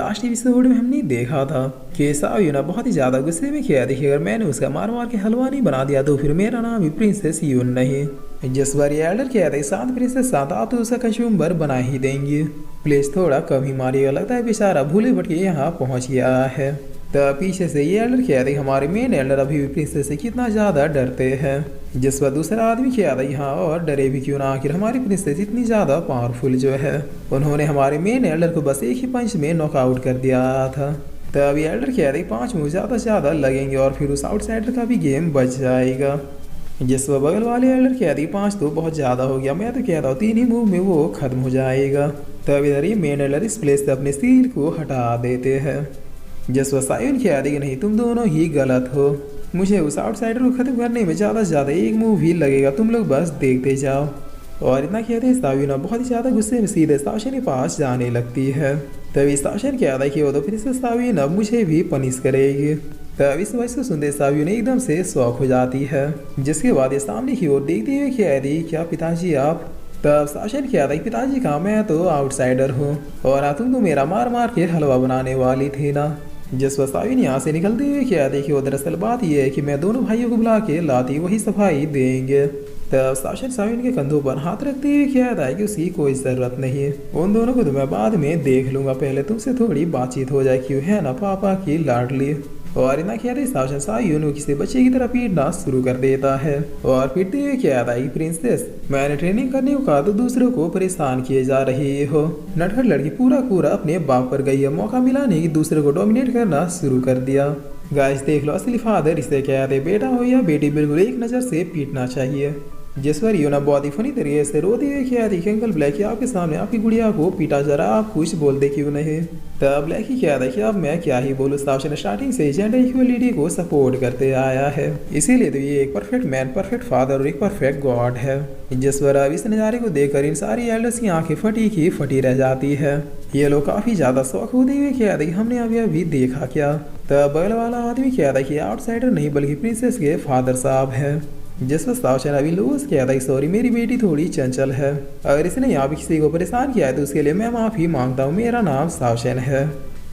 Last episode में हमने देखा था कि सायुना बहुत ही ज्यादा गुस्से में किया। देखिए अगर मैंने उसका मार मार के हलवा नहीं बना दिया तो फिर मेरा नाम भी प्रिंसेस यून नहीं। जिस बार ये एल्डर किया था शांत प्रिंसेस शांत, आप तो उसका कंज्यूमर बना ही देंगे, प्लीज थोड़ा कम ही मारिएगा। लगता है बेचारा भूले भटके यहाँ पहुँच गया है। तो पीछे से ये एल्डर किया था हमारे मेन एल्डर अभी भी प्रिंसेस से कितना ज्यादा डरते हैं। जिस पर दूसरा आदमी किया था यहाँ और डरे भी क्यों ना, आखिर हमारी प्रिंसेस इतनी ज्यादा पावरफुल जो है। उन्होंने हमारे मेन एल्डर को बस एक ही पंच में नॉकआउट कर दिया था। तो अभी एल्डर किया था 5 मूव ज्यादा से ज्यादा लगेंगे और फिर उस आउटसाइडर का भी गेम बच जाएगा। जिस पर बगल वाले एल्डर किया था 5 तो बहुत ज्यादा हो गया, मैं तो कहता हूँ 3 ही मूव में वो खत्म हो जाएगा। तब इधर ये मेन एल्डर इस प्लेस से अपने सील को हटा देते हैं। जिस पर सायुन किया था कि नहीं तुम दोनों ही गलत हो, मुझे उस आउटसाइडर को खत्म करने में ज़्यादा से ज़्यादा 1 मूव ही लगेगा, तुम लोग बस देखते जाओ। और इतना कहते हैं सायुना बहुत ही ज़्यादा गुस्से में सीधे साशन के पास जाने लगती है। तभी साशन क्या था कि वो तो फिर से सायुन अब मुझे भी पनिश करेगी। तब इस वजह से सुनते सायुन एकदम से शौक हो जाती है। जिसके बाद ये सामने की ओर देखते हुए कह दी क्या पिताजी आप। तब साशन क्या था पिताजी का मैं तो आउटसाइडर हूँ और तुम तो मेरा मार मार के हलवा बनाने वाली थी ना। जिस पर सायुन यहाँ से निकलते हुए क्या देखिए वो दरअसल बात यह है कि मैं दोनों भाइयों को बुला के लाती वही सफाई देंगे। तब साशन सायुन के कंधों पर हाथ रखते हुए क्या था कि उसकी कोई जरूरत नहीं है, उन दोनों को तो मैं बाद में देख लूंगा, पहले तुमसे थोड़ी बातचीत हो जाए, क्यों है ना पापा की लाडली। और इतना क्या था साशन सायुन को किसी बच्चे की तरह पीटना शुरू कर देता है और पीटते हुए क्या था कि प्रिंसेस मैंने ट्रेनिंग करने को कहा तो दूसरों को परेशान किए जा रही हो। नटखट लड़की पूरा अपने बाप पर गई है, मौका मिला नहीं कि दूसरे को डोमिनेट करना शुरू कर दिया। गाइस देख लो असली फादर इसे कहते बेटा हो या बेटी बिल्कुल एक नज़र से पीटना चाहिए। जिस पर यूना बहुत ही फनी तरीके से रोते हुए क्या थी अंकल ब्लैकी आपके सामने आपकी गुड़िया को पीटा जरा आप कुछ बोलते क्यों नहीं। तब ब्लैकी क्या था कि अब मैं क्या ही बोलूँ, साशन स्टार्टिंग से जेंडर इक्वलिटी को सपोर्ट करते आया है, इसीलिए तो ये एक परफेक्ट मैन परफेक्ट फादर और एक परफेक्ट गॉड है। जिस पर अब इस नज़ारे को देखकर इन सारी एल्डर्स की आंखें फटी की फटी रह जाती है। ये लोग काफ़ी ज़्यादा शौक होते हुए क्या था कि हमने अभी देखा क्या। तब बगल वाला आदमी क्या था कि आउटसाइडर नहीं बल्कि प्रिंसेस के फादर साहब है। जिस पर सावशन अभी लूज किया था सॉरी मेरी बेटी थोड़ी चंचल है, अगर इसने यहाँ भी किसी को परेशान किया है तो उसके लिए मैं माफ़ी मांगता हूँ, मेरा नाम सावशन है।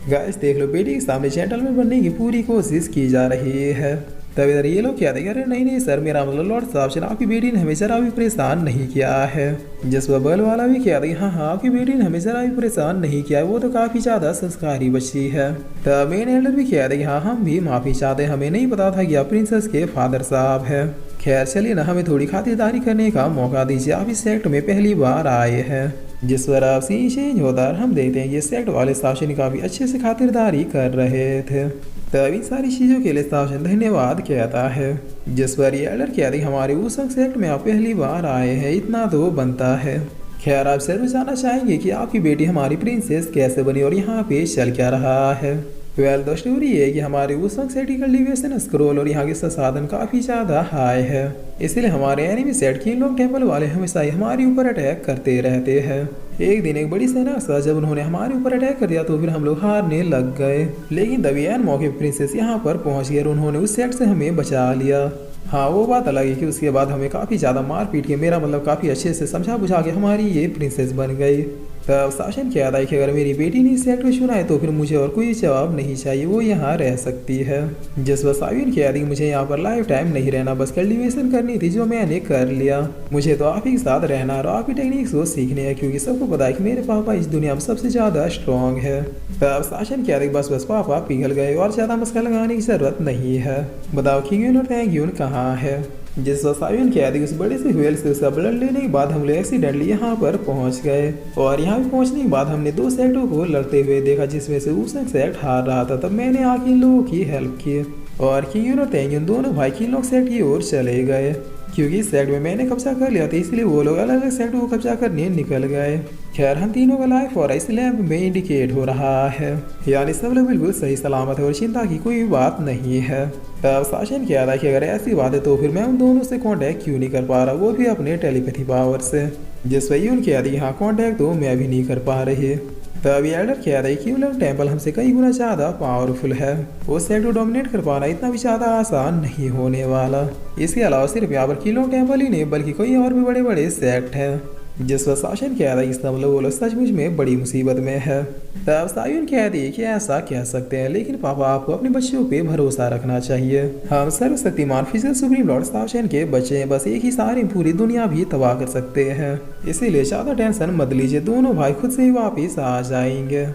गाइस देख लो बेटी के सामने जेंटलमैन बनने की पूरी कोशिश की जा रही है। तब इधर ये लोग क्या थे अरे नहीं सर मेरा मतलब लॉर्ड सावशन आपकी बेटी ने हमें जरा भी परेशान नहीं किया है। जिस पर बगल वाला भी क्या था हाँ आपकी बेटी ने हमें जरा भी परेशान नहीं किया है, वो तो काफ़ी ज़्यादा संस्कारी बच्ची है। तब मेन एल्डर भी क्या था कि हाँ हम भी माफ़ी चाहते हैं, हमें नहीं पता था कि आप प्रिंसेस के फादर साहब है। खैर चलिए ना हमें थोड़ी खातिरदारी करने का मौका दीजिए, आप इस सेक्ट में पहली बार आए हैं। जिस पर आप सीन चेंज होता है हम देखते हैं ये सेक्ट वाले शासन काफ़ी अच्छे से खातिरदारी कर रहे थे। तब इन सारी चीज़ों के लिए शासन धन्यवाद कहता है। जिस पर ये एल्डर कहते हैं हमारे उस सेक्ट में आप पहली बार आए हैं, इतना तो बनता है। खैर आप जरूर जानना चाहेंगे कि आपकी बेटी हमारी प्रिंसेस कैसे बनी और यहाँ पे चल क्या रहा है। वेल द स्टोरी है कि हमारे उस वक्त सेट की कल्टीवेशन स्क्रोल और यहाँ के संसाधन काफ़ी ज़्यादा हाई है, इसलिए हमारे एनिमी सेट की लोग टेम्पल वाले हमेशा ही हमारे ऊपर अटैक करते रहते हैं। एक दिन एक बड़ी सेना था जब उन्होंने हमारे ऊपर अटैक कर दिया तो फिर हम लोग हारने लग गए, लेकिन तभी एन मौके प्रिंसेस यहाँ पर पहुँच गई और उन्होंने उस सेट से हमें बचा लिया। हाँ वो बात अलग है कि उसके बाद हमें काफ़ी ज़्यादा मार पीट के मेरा मतलब काफ़ी अच्छे से समझा बुझा के हमारी ये प्रिंसेस बन गई। तब शासन क्या था कि अगर मेरी बेटी ने इस सेट को चुना है तो फिर मुझे और कोई जवाब नहीं चाहिए, वो यहाँ रह सकती है। जिस पर सायुन क्या था कि मुझे यहाँ पर लाइफ टाइम नहीं रहना, बस कल्टीवेशन करनी थी जो मैंने कर लिया। मुझे तो आप ही के साथ रहना और आप ही टेक्निक्स को सीखने हैं, क्योंकि सबको पता है कि मेरे पापा इस दुनिया में सबसे ज़्यादा स्ट्रॉन्ग है। तब शासन क्या था कि बस पापा पिघल गए और ज़्यादा मस्का लगाने की ज़रूरत नहीं है, बताओ किंग और थैंक कहाँ है। जिस सायुन क्या थी उस बड़े से व्हेल से उसका ब्लड लेने के बाद हम लोग एक्सीडेंटली यहाँ पर पहुँच गए और यहाँ भी पहुँचने के बाद हमने 2 सेक्टों को लड़ते हुए देखा जिसमें से ऊसक सेक्ट हार रहा था। तब मैंने आके इन लोगों की हेल्प की और किंग और तेंगयुन दोनों भाई किन लोग सेक्ट की ओर चले गए, क्योंकि इस सेक्ट में मैंने कब्जा कर लिया था इसलिए वो लोग अलग अलग सेक्ट को कब्जा करने निकल गए। खैर हम तीनों का लाइफ और इस लैब में इंडिकेट हो रहा है, यानी सब लोग बिल्कुल सही सलामत है और चिंता की कोई बात नहीं है। तब शासन क्या था कि अगर ऐसी बात है तो फिर मैं उन दोनों से कांटेक्ट क्यों नहीं कर पा रहा, वो भी अपने टेलीपैथी पावर से। जिस वही उनकी आदि यहाँ कांटेक्ट तो मैं भी नहीं कर पा रही। तब ये एल्डर कह रही कि उलट टेम्पल हमसे कई गुना ज़्यादा पावरफुल है, वो सेक्ट को डोमिनेट कर पाना इतना भी ज़्यादा आसान नहीं होने वाला। इसके अलावा सिर्फ यहाँ पर किलो टेम्पल ही नहीं बल्कि कई और भी बड़े बड़े सेक्ट हैं जिस पर साशन कहता है इसका मतलब वो लोग सचमुच में बड़ी मुसीबत में है। तब सायुन कहती है कि ऐसा कह सकते हैं, लेकिन पापा आपको अपने बच्चों पे भरोसा रखना चाहिए। हम सर्वशक्तिमान फिजिकल सुप्रीम लॉर्ड साशन के बच्चे हैं, बस एक ही सहारे पूरी दुनिया भी तबाह कर सकते हैं। इसीलिए ज्यादा टेंशन मत लीजिए, दोनों भाई खुद से ही वापिस आ जाएंगे।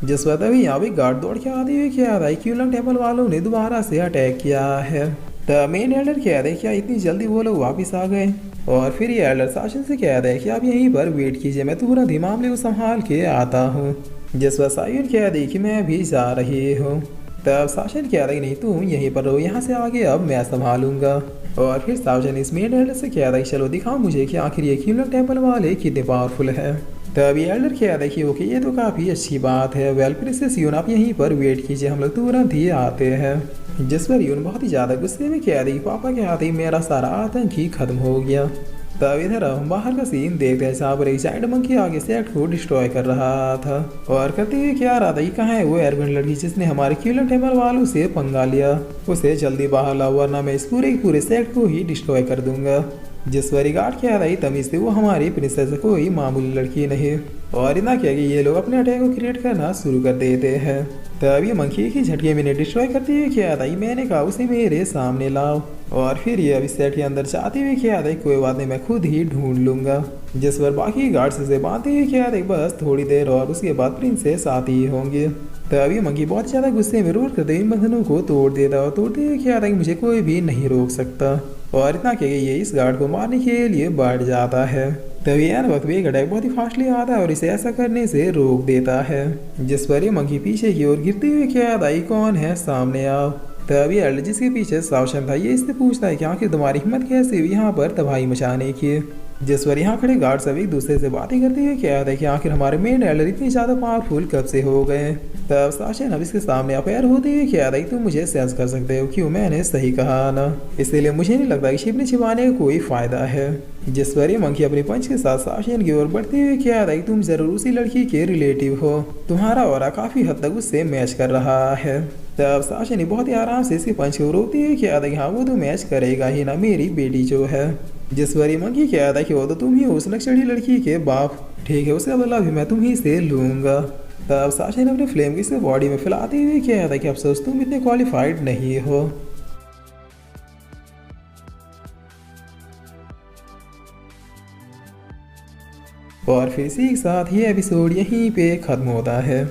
जिस वक्त अभी यहाँ भी गार्ड दौड़ के आते हुए क्या था क्यूलम टेम्पल वालों ने दोबारा से अटैक किया है। द मेन एल्डर कह रहे क्या इतनी जल्दी वो लोग वापिस आ गए। और फिर ये एल्डर शासन से कह रहे कि आप यहीं पर वेट कीजिए, मैं तुरंत ही मामले को संभाल के आता हूँ। जिस वक्त सायुन कह रही कि मैं भी जा रही हूँ। तब शासन कह रही नहीं तुम यहीं पर रहो, यहाँ से आगे अब मैं संभालूंगा। और फिर सावजन इस मेन एल्डर से कह रही चलो दिखाओ मुझे कि आखिर ये क्यूलम टेम्पल वाले कितने पावरफुल है। तभी एल्डर कह रहे कि ओके ये तो काफ़ी अच्छी बात है। वेल प्रिंसेस यून आप यहीं पर वेट कीजिए, हम लोग तुरंत ही आते हैं। जिस पर यून बहुत ही ज़्यादा गुस्से में कह रही पापा के हाथ ही मेरा सारा आतंक ही खत्म हो गया। तब इधर हम बाहर का सीन देखते हैं जहाँ पर एक जाइंट मंकी आगे से एक्ट को डिस्ट्रॉय कर रहा था और करते हुए क्या रहा था, कहाँ है वो एयरगन लड़की जिसने हमारे क्यूलम टेम्पल वालों से पंगा लिया। उसे जल्दी बाहर लाओ वरना मैं इस पूरे सेट को ही डिस्ट्रॉय कर दूंगा। जिस पर गार्ड क्या रही तमीज थी वो हमारी प्रिंसेस कोई मामूली लड़की नहीं। और इतना क्या कि ये लोग अपने अटैक को क्रिएट करना शुरू कर देते हैं। तभी मंकी की झटके मैंने डिस्ट्रॉय करते हुए क्या था मैंने कहा उसे मेरे सामने लाओ। और फिर ये अभी सेट के अंदर जाते हुए क्या था कोई बात नहीं मैं खुद ही ढूंढ लूंगा। जिस पर बाकी गार्ड्स से बांधते हुए क्या था बस थोड़ी देर और उसके बाद प्रिंसेस आती ही होंगे। तभी मंकी बहुत ज़्यादा गुस्से में रोक करते इन बंधनों को तोड़ देता और तोड़ते हुए क्या था कि मुझे कोई भी नहीं रोक सकता। और इतना क्या ये इस गार्ड को मारने के लिए बढ़ जाता है। तभी एन वक्त भी एक अटैक बहुत ही फास्टली आता है और इसे ऐसा करने से रोक देता है। जिस पर ये मंकी पीछे की ओर गिरते हुए क्या था कौन है सामने आओ। तभी एल्डर जिसके पीछे सावशन था ये इससे पूछता है कि आखिर तुम्हारी हिम्मत कैसे हुई यहाँ पर तबाही मचाने की। जिस पर यहाँ खड़े गार्ड सब एक दूसरे से बातें करते हुए क्या था कि आखिर हमारे मेन एल्डर इतने ज़्यादा पावरफुल कब से हो गए। तब साशन अब इसके सामने अपेयर होते हुए क्या था कि तुम मुझे सेंस कर सकते हो, क्यों मैंने सही कहा ना। इसीलिए मुझे नहीं लगता कि छिपने छिपाने का कोई फायदा है। जिस पर ये मंकी अपने पंच के साथ साशन की ओर बढ़ते हुए क्या था कि तुम जरूर उसी लड़की के रिलेटिव हो, तुम्हारा ऑरा काफी हद तक उससे मैच कर रहा है। तब साशन बहुत ही आराम से इसके पंच को रोकते हुए क्या था कि हाँ वो तो मैच करेगा ही ना, मेरी बेटी जो है। जिस पर ये मंकी क्या था कि वो तो तुम ही हो उस नक्सली लड़की के बाप, ठीक है उसका बदला भी मैं तुम ही से लूंगा। तब साशन अपने फ्लेम की इसके बॉडी में फैलाते हुए क्या था कि अफसोस तुम इतने क्वालिफाइड नहीं हो। और फिर इसी के साथ ये एपिसोड यहीं पे खत्म होता है।